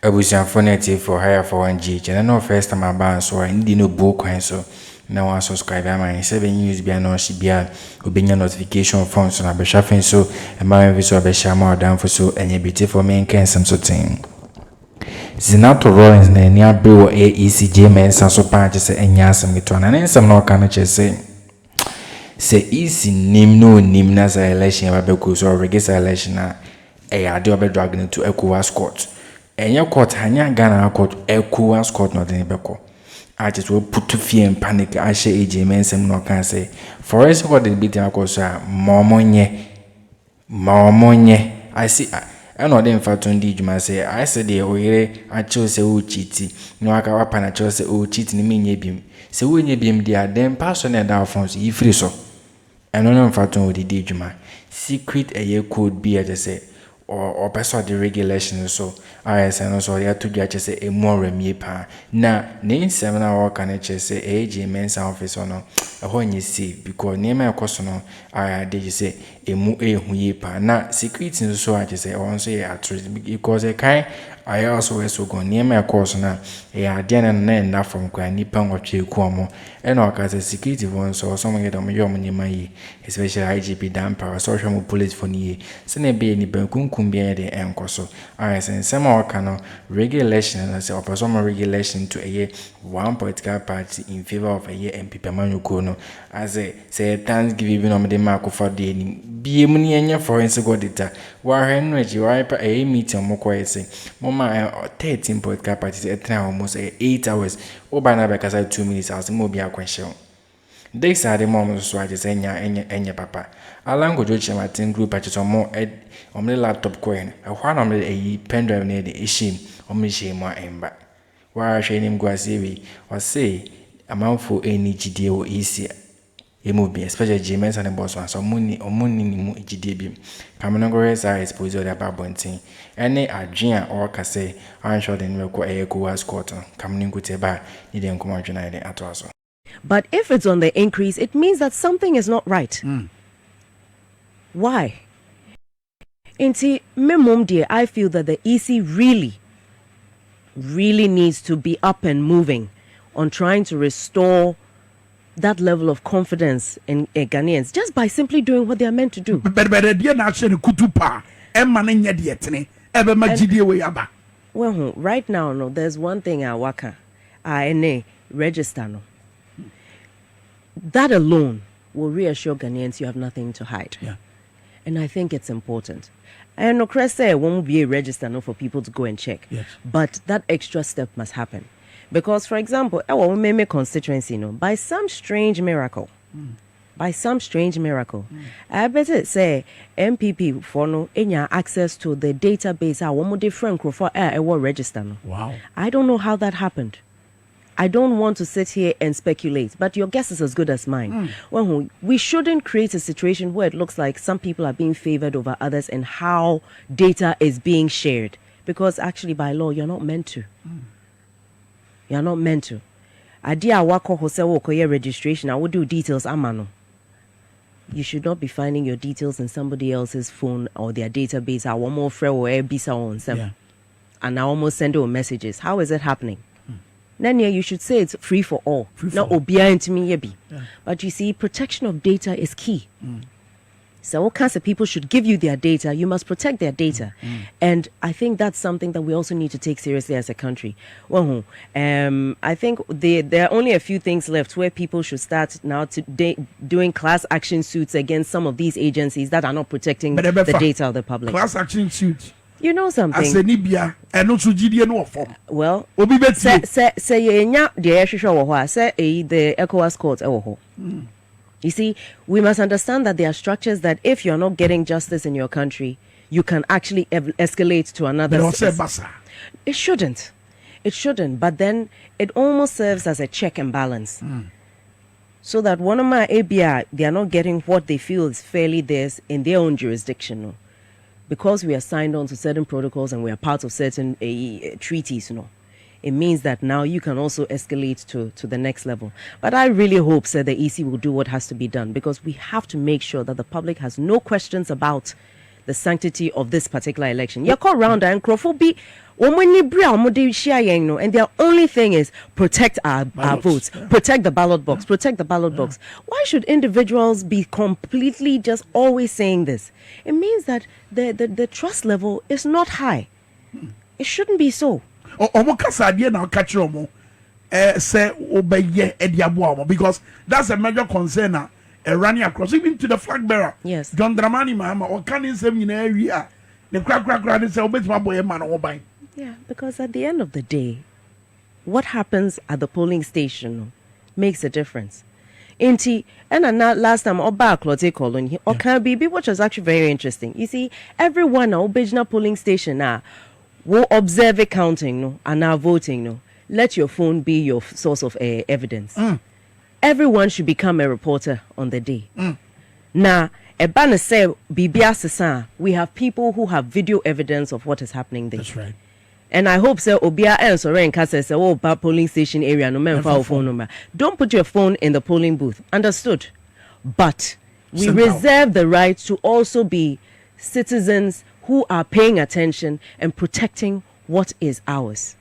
Abusianfo native for hire for 1G. And no first time I ban so I need no book and so now I subscribe my 7 years be no she be obeying notification forms on a beshaffing so and my visual beshama down for so and you beautiful main can some sort thing. Zinato Rollins na near bill ECJ Mensa so patches say and yasam return and some no can say easy nim no nim nas election about or register election a do be dragging into ECOWAS court. Enya court hanya Ghana court ECOWAS court no den beko. I just will put to fear and panic. I share AJ Mensa no can say. For us what the beating akos momonye. I see I know them for 20 juma say I said the oyere I chose say o cheat. No aka wapa na chose say o cheat ni me nyebim. Say we nyebim dia dem pastor na da phones yi free so. And no for 20 juma. Secret a year code be as say or person the regulation so ISN also ya to get say a more remie pa na ne seminar work can say AJ Mensa office no a ho nyi see because name e koso no I dey say emu ehu pa na security so I say on say at because e kai I also so go name e koso na e ade na na from kwa nipa nwotwe ku omo e na ka say security one so some get them yom nyima yi especially IGP damper social police for ni se na be ni bankunkum be de enkoso ISN sema waka no regulation and say opposition regulation to a one political party in favor of a year MP Pamanyuko no as a say Thanksgiving on the mark for the be money enya forensic auditor wa henry wipe a meeting mo say mama 13 political parties at almost 8 hours obana because 2 minutes as mo be a question. This are the moments so I just enya papa. Alango Jochi Martin group at some more on the laptop coin. A one on the pendream near the ishim on me shame more ember. Why I him go or say amount for any GD or easier. It will be especially James and the boss one so money or money GD. Kamanogores are exposed to about bunting. Any Adrian or Kase, I'm sure they will go a ECOWAS quarter. Coming good about needing come on United at also. But if it's on the increase, it means that something is not right. Why? Inti memum dear, I feel that the EC really needs to be up and moving on trying to restore that level of confidence in Ghanaians just by simply doing what they are meant to do. Well, right now, no, there's one thing I waka. I register no. That alone will reassure Ghanaians you have nothing to hide. Yeah. And I think it's important. And no say won't be a register no for people to go and check. Yes. But that extra step must happen. Because, for example, our Meme constituency, by some strange miracle, I better say MPP for no any access to the database. I want more different for a register. No. Wow. I don't know how that happened. I don't want to sit here and speculate, but your guess is as good as mine. Well, we shouldn't create a situation where it looks like some people are being favored over others and how data is being shared. Because actually, by law, you're not meant to. You're not meant to. Adia wako hosewo koye registration. I will do details amano. You should not be finding your details in somebody else's phone or their database. I want more free or bisa on them, and I almost send you messages. How is it happening? Then you should say it's free for all. Not obia into me yebi. But you see, protection of data is key. So all kinds of people should give you their data. You must protect their data. And I think that's something that we also need to take seriously as a country. Well, I think there are only a few things left where people should start now doing class action suits against some of these agencies that are not protecting the data of the public. Class action suits. You know something? As and also GD no form. Well, say the ECOWAS court. You see, we must understand that there are structures that if you're not getting justice in your country, you can actually escalate to another. It shouldn't. It shouldn't. But then it almost serves as a check and balance. So that one of my ABI, they are not getting what they feel is fairly theirs in their own jurisdiction. Because we are signed on to certain protocols and we are part of certain treaties, it means that now you can also escalate to the next level. But I really hope the EC will do what has to be done, because we have to make sure that the public has no questions about the sanctity of this particular election. You call round and Crawford and their only thing is protect our votes, protect the ballot box, protect the ballot box. Why should individuals be completely just always saying this? It means that the trust level is not high. It shouldn't be so. Say obey because that's a major concern running across even to the flag bearer. Yes. John Dramani Mama or can in some area the crack say obey my boy man or buying. Yeah, because at the end of the day, what happens at the polling station makes a difference. And last time Oba Clote colony or can be which was actually very interesting. You see, everyone at Obejna polling station now will observe a counting and now voting let your phone be your source of evidence. Everyone should become a reporter on the day. Now, a banner say, we have people who have video evidence of what is happening there. That's right. And I hope so. Obia and Soren Kasa say, oh, polling station area, no man for phone number. Don't put your phone in the polling booth. Understood? But we reserve the right to also be citizens who are paying attention and protecting what is ours.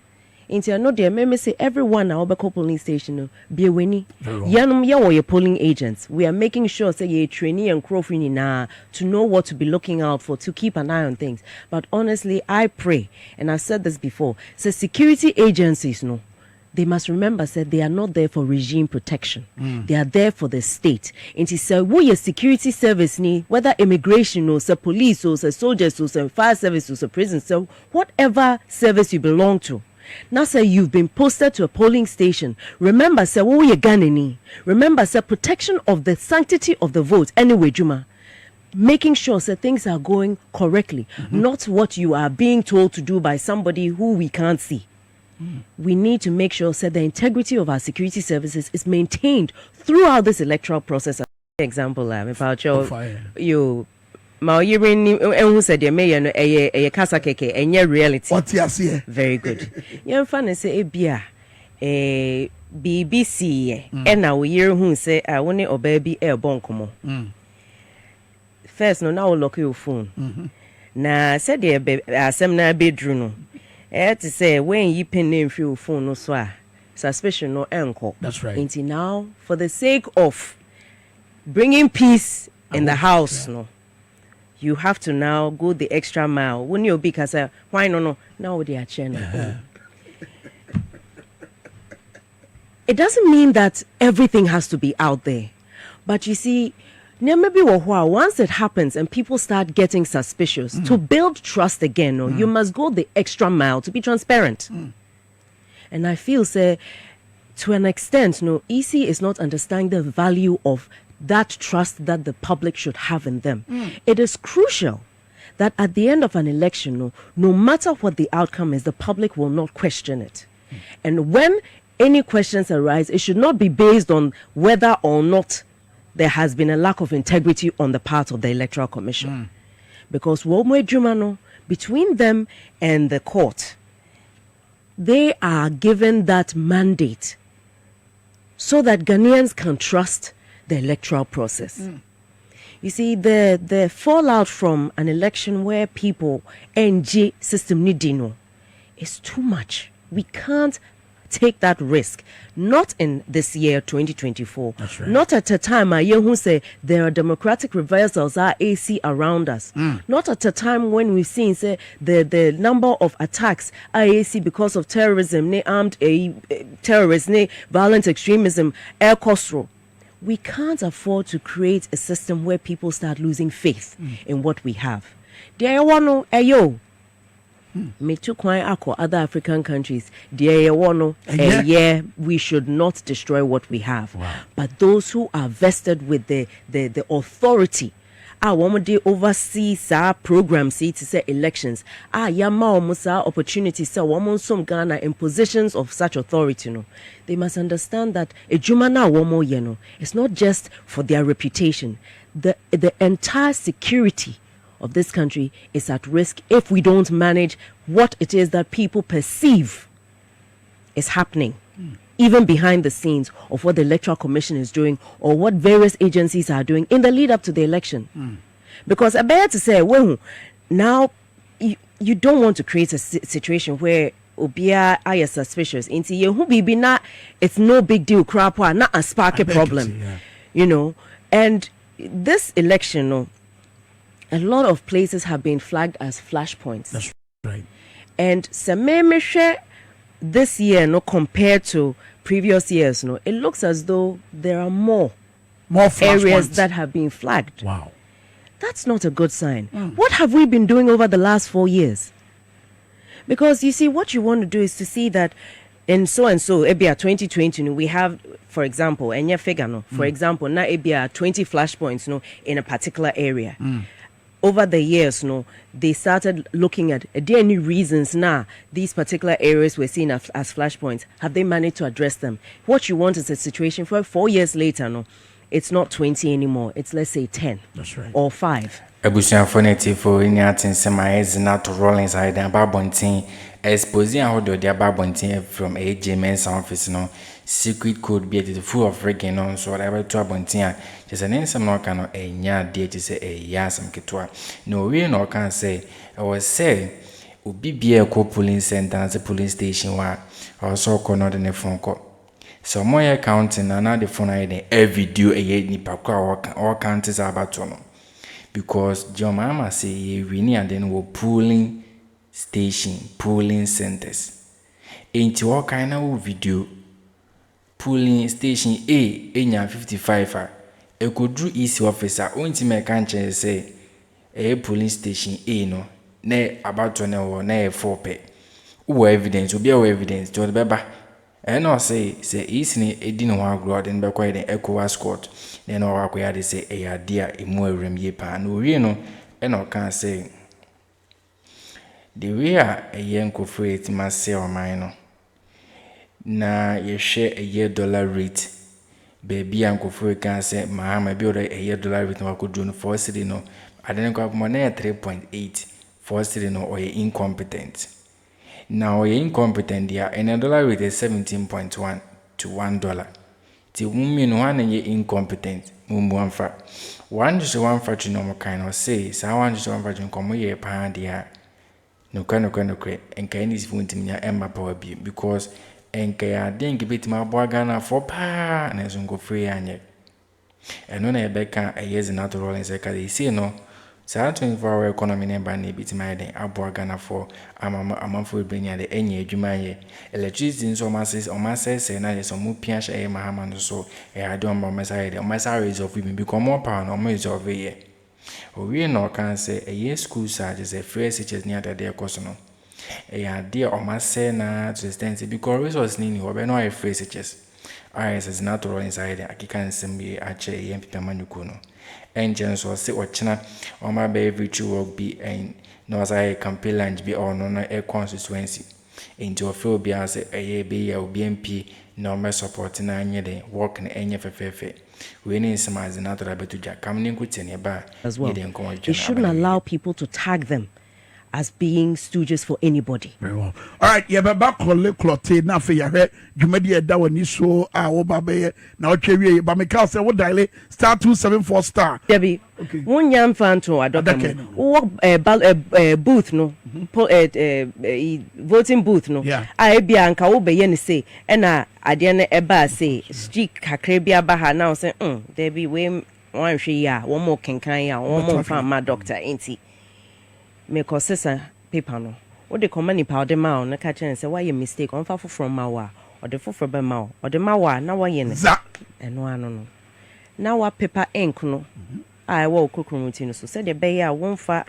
Inti no dear me say everyone na obeko polling station be weni yanum ye wo ye polling agents. We are making sure say ye trainee and crofini na to know what to be looking out for, to keep an eye on things. But honestly, I pray, and I've said this before, say security agencies they must remember that they are not there for regime protection. They are there for the state. And to say, we a security service ni, whether immigration or say police or say soldiers or say fire service or say prison, so whatever service you belong to. Now say you've been posted to a polling station. Remember say what you ganini. Remember say protection of the sanctity of the vote. Anyway, Juma, making sure that things are going correctly, not what you are being told to do by somebody who we can't see. We need to make sure that the integrity of our security services is maintained throughout this electoral process. Example, about you. Ma yirin who said you may a kasa keke and your reality. What you see? Very good. Young fan say bia BBC and now year who say I want or baby air bonkomo. First no now lock your phone. Na said the seminar bedroom to say when you pin name for your phone no so suspicion no anchor. That's right. Until now, for the sake of bringing peace in the house, you have to now go the extra mile. When you because why no now they are channel. It doesn't mean that everything has to be out there, but you see, maybe once it happens and people start getting suspicious, to build trust again, you must go the extra mile to be transparent. And I feel say to an extent, EC is not understanding the value of that trust that the public should have in them. It is crucial that at the end of an election, no matter what the outcome is, the public will not question it. And when any questions arise, it should not be based on whether or not there has been a lack of integrity on the part of the Electoral Commission. Because between them and the court, they are given that mandate so that Ghanaians can trust the electoral process. You see, the fallout from an election where people NG system nidino is too much. We can't take that risk. Not in this year, 2024. That's right. Not at a time who say there are democratic reversals are AC around us. Not at a time when we've seen say the number of attacks are AC because of terrorism, armed terrorism, violent extremism, air coastal. We can't afford to create a system where people start losing faith in what we have. There one me too quite other African countries. There one we should not destroy what we have. Wow. But those who are vested with the authority, woman oversee programs to say elections. Yama almost opportunities say woman some Ghana in positions of such authority. They must understand that a Jumana womo it's not just for their reputation. The entire security of this country is at risk if we don't manage what it is that people perceive is happening. Even behind the scenes of what the Electoral Commission is doing or what various agencies are doing in the lead up to the election. Because I bear to say, well, now you don't want to create a situation where obia are suspicious. Into you who be not, it's no big deal, crap, not a spark a problem, you know. And this election, no, a lot of places have been flagged as flashpoints. That's right. And this year, no, compared to previous years, no, it looks as though there are more areas that have been flagged. Wow. That's not a good sign. What have we been doing over the last 4 years? Because you see, what you want to do is to see that in so and so, EBIA 2020, no, we have, for example, and your figure, no, for example, now EBIA 20 flashpoints, no, in a particular area. Over the years, no, they started looking at are there any reasons now these particular areas were seen as flashpoints? Have they managed to address them? What you want is a situation for 4 years later, no, it's not 20 anymore. It's, let's say, 10. That's right. Or 5. Ebusiafo native in yatin sema is not rolling side and babontin exposing how do their babontin from AJ Mensa office no secret code be it full of rigging on so whatever to abontin just an insem no can a nya de to say a yasam kitwa no we no can say I was say ubi be a police center as a police station wa also corner the phone call. So more counting and now the phone a video a nipa or counties about no. Because John Mama say we need and then we're polling station, polling centers. Into all kind of video polling station A enya 55 e could do easy officer onti me kan say a polling station A no na about to know na 4 pe. Who evidence will be our evidence to the beba. And I say easy ni edi no agro den be kwa den ECOWAS court then or akwa dey say e ya dia emu awrem ye pa no we no e no kan say the way a yen kofrate ma say o man no na ye share a year dollar rate baby an kofrate kan say ma bi order a year dollar rate no akodu no for city no aden kwa mo na 3.8 for city no or incompetent. Now you're incompetent there, and a dollar rate is 17.1 to $1. The woman one and you're incompetent. One fact. One just one fact you know kind of say, so one just one fact you come here pound there. No kind of and kind is going to me Emma Power B because and kaya didn't give my boy Ghana for pa and as go free and yet. And when I back a year's natural and second, they say no. So 24-hour economy number ne bit my den abo Ghana for amamfo brenya de enye adwuma ye electricity so say na so mu pia hye mahama no so e ade on mesa de mesa resolve bi become more power no resolve ye we no can say a year school charges a free teachers near the course no e ade o masa na to extent because resource ni we no a free teachers is natural inside akika nsem ye ache ye mpita manuko no engines or say ochina or my baby to work be and no as I campaign lunch be or no a constituency into a field be as a year be a BMP no me supporting any day work in any FFF. We need some as another bit to jack coming in bar as well. You shouldn't allow people to tag them as being stooges for anybody. Very well. All right, yeah, but back on the cloth now for your head. You made it that when you saw our baby now. Cherry, but me can't say what dial star 274 star. Debbie, one young fan to a doctor. Booth no, voting booth no. Yeah. I be anka obe yen say, and I didn't eba say streak kakrebia baha now say, Debbie, we one she ya, one more can one more from my doctor, ain't he? Me cause paper no. What the command in powder mouth, na catch and say why you mistake on far from mawa or the for mouth or the mawa now why yen and one no. Now what paper ink no. I will cook routine so said the bay won't fat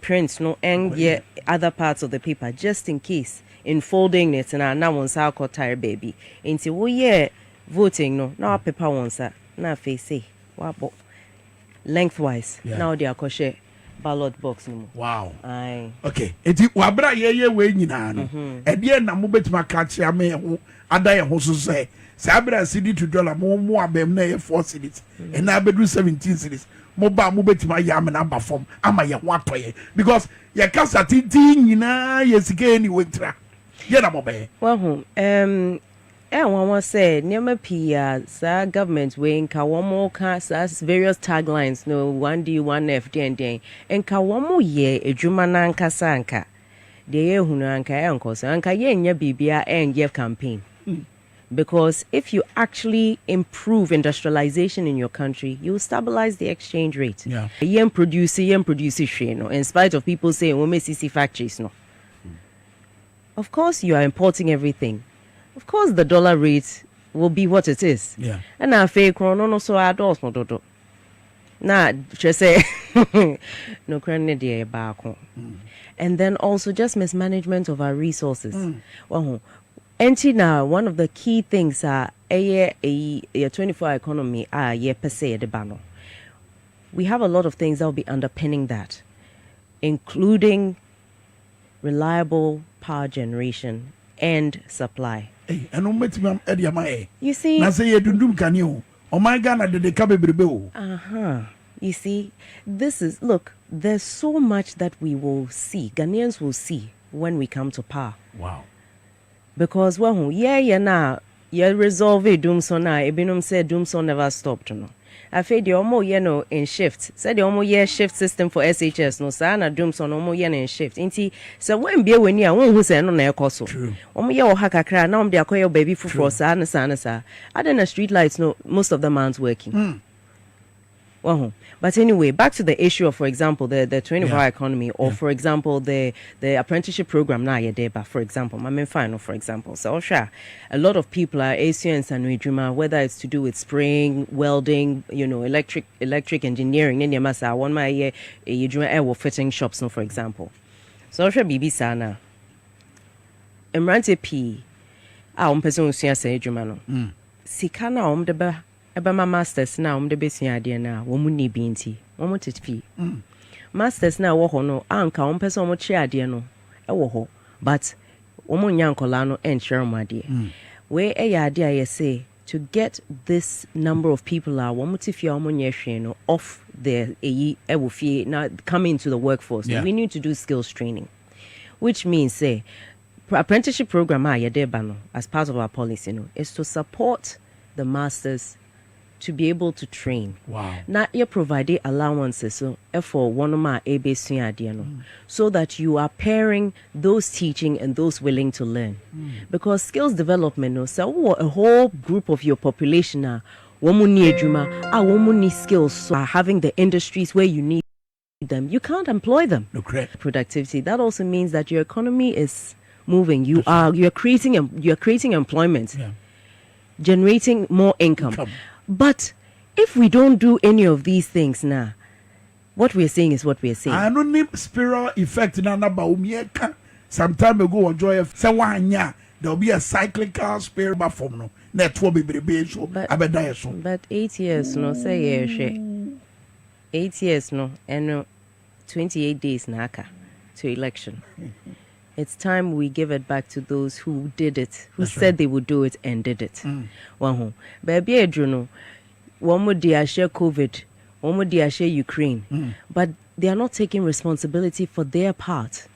prints no and yet other parts of the paper just in case in folding it and I now one called tire baby. Ain't it oh yeah voting no now paper wants that now face say what lengthwise now they are kosher ballot box no. Wow. Aye. Okay. Eti wabra ye we nyina no. E de na mo betima ka chia me ho ada ye ho so say. Sabra city to dollar mo abem na ye 4 cities. E na bedu 17 cities. Mo ba mo betima ya me na ba form ama ye ho atoye because ye kasa titi nyina ye sika ni wentra. Ye na mo be. Well, One say near Pia, sir, government wing, Kawamo cast as various taglines, no 1D, 1F, D, and Kawamo ye, a Jumananka Sanka. The year Hunanka uncles, Anka Yenya Bibia and Yev campaign. Because if you actually improve industrialization in your country, you stabilize the exchange rate. Yeah. Yen produce, no, in spite of people saying, we may see factories, no. Of course, you are importing everything. Of course, the dollar rate will be what it is. Yeah. And now, fake no so I don't know. Nah, just say no credit back. And then also just mismanagement of our resources. Now, one of the key things are a 24-hour economy. Per se the banner. We have a lot of things that will be underpinning that, including reliable power generation and supply. You see, you see, this is, look, there's so much that we will see, Ghanaians will see when we come to power. Wow. Because when you resolve it, Doomson, Ebinum said Doomson never stopped, no. I feel the omo in shift. Said the omo shift system for SHS no sana Doomson omo in shift. Inti so when be when you who say no na ekoso. Omo ye ohakakra na de akoyo baby for sana. Other than street lights no most of them aren't working. But anyway, back to the issue of, for example, the 24-hour economy, or for example, the apprenticeship program now, for example, my main final, for example. So, sure, a lot of people are ACNs and Wijuma, whether it's to do with spraying, welding, electric engineering, then you must have one my air fitting shops, no, for example. So, sure, BB Sana. Emrante P. Person say Jumano. Sikana deba. Eba ma masters na the besi ade na wo mu ni binti wo mu tete masters na wo ho no anka wo pese wo chi ade no e wo ho but wo mu nya nkola no en share mo ade we e ya ade aye say to get this number of people wo mu tifia wo mu nya hwe no off the e wo fie now come into the workforce. We need to do skills training, which means say apprenticeship program as part of our policy is to support the masters to be able to train. Wow. Now you provide allowances for one of my so that you are pairing those teaching and those willing to learn. Because skills development so a whole group of your population skills are having the industries where you need them. You can't employ them. No, correct. Productivity. That also means that your economy is moving. You're creating employment. Generating more income. But if we don't do any of these things now, what we're saying is what we're saying. I don't need spiral effect in another some time ago on Joy there'll be a cyclical spiral form no. But 8 years no say 8 years no and 28 days naka to election. It's time we give it back to those who did it, who said they would do it and did it. Baby Adruno, one more day share COVID, one more day share Ukraine. But they are not taking responsibility for their part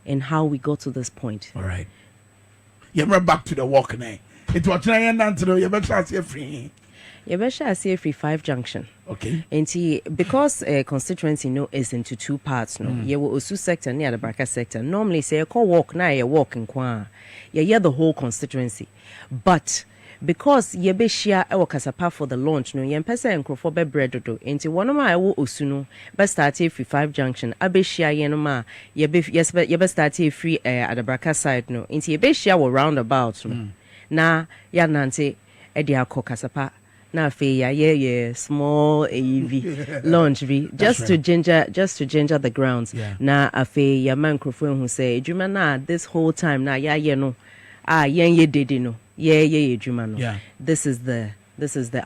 in how we got to this point. All right. You're back to the walk now. It was you're better free. Yebesha say free 5 junction. Okay. And because constituency is into 2 parts you will Osu sector near the Braka sector. Normally say call walk now you walk in kwa. You the whole constituency. But because yebeshia e wakasapa for the launch yempesa enkrofo be bredodo. Enti one ma ewo Osu no be start free 5 junction. Abeshia yenoma yebe start free at the Braka side no. Enti yebeshia wo roundabout na ya nante e dia kasapa. Na fe small AEV launch just to ginger the grounds. Na afe ya microphone who say ejuma na this whole time na no yen did no ejuma no. This is the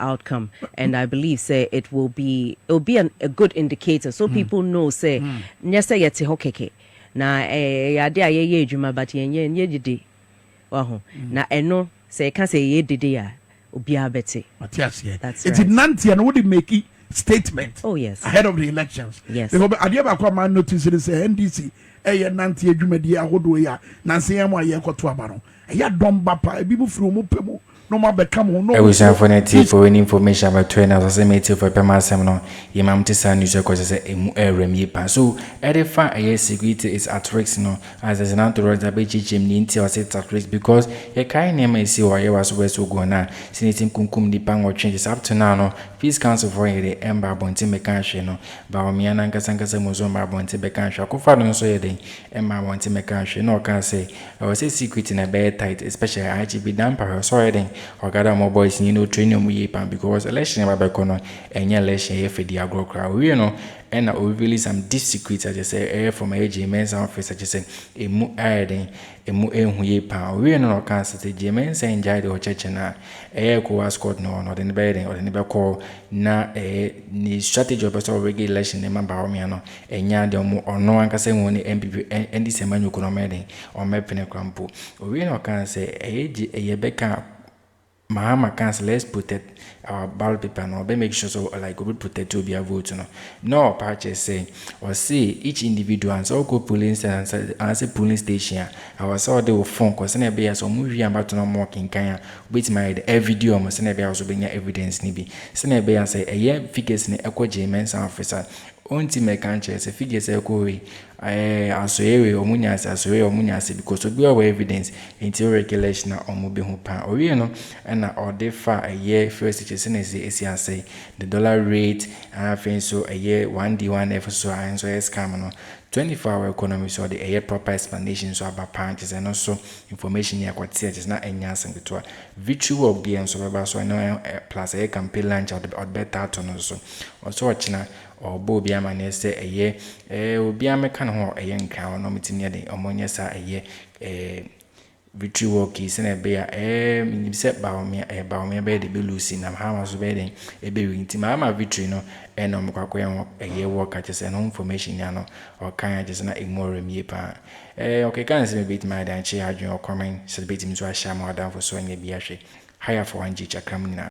outcome, and I believe say it'll be a good indicator so people know say nyese yete hokeke na ya de ejuma but yen did na eno say can say ye did ya That's right. It's Nancy and would make it statement. Oh yes. Ahead of the elections. Yes. Because NDC NDC Nancy Nancy ya domba pa ebi mu firi mu pemu no ma be kam no I was for native for any information about trainers as a meeting for Pemasem no Yamam Tisa News cause a pa so edify a security is at risk no as an anthroid a beach ninty or set at risk because a kind name may see why you was west will go now senating kunkum the bang or changes up to now no peace council for the ember bonti mekanshi no Bawamiana Casancasa Mozoma bonti bekanshi Kofa no so yede ember bonti mekanshi no can say I was a secret in a bed tight especially IGB damper so then or gather more boys training mu yepa because election about kono enya election ye for the agro crowd we and we release some deep secrets I just say from AG Mensa office I just say emu aden emu ehu yepa we no can say the Mensa enjoy the church na ECOWAS court no the bed or the neighbor call na ni strategy of regular election na ba me no enya de mu ono anka say woni MPP NDC manu kono meden o mepene krampo we no can say AG beka Mahama council, let's protect our ballot paper no be make sure so like we protect to be a vote no patches say or see each individual and so go polling and say polling station our saw they will phone cause na be so movie about no more kin kan with my video mo say na be also be evidence ni bi say na be say figures ni ekwo Mensa officer onti mekanche say figures ekwo asoyewe omunyase because obi our evidence until regulation na omobe hu pa owie no na odefa first say say the dollar rate so 1D1F so and so scam no 24-hour economy so the proper explanation so about punches and also information here quite just na enya sangeto victory work be and so baba so no plus a campaign launch or better to no so also watching or bo bia man say obi ameka no nka no mitini de omonye sa victory work is na be ya set ba me be de be lucy na ha so be den be winti ma victory no no mkwakwa work at say no information ya no or kan just na ignore me pa okay can say bit my dan chi adwon or comment so bit me so a share more down for so anya bi ahwe higher for 1G chakram na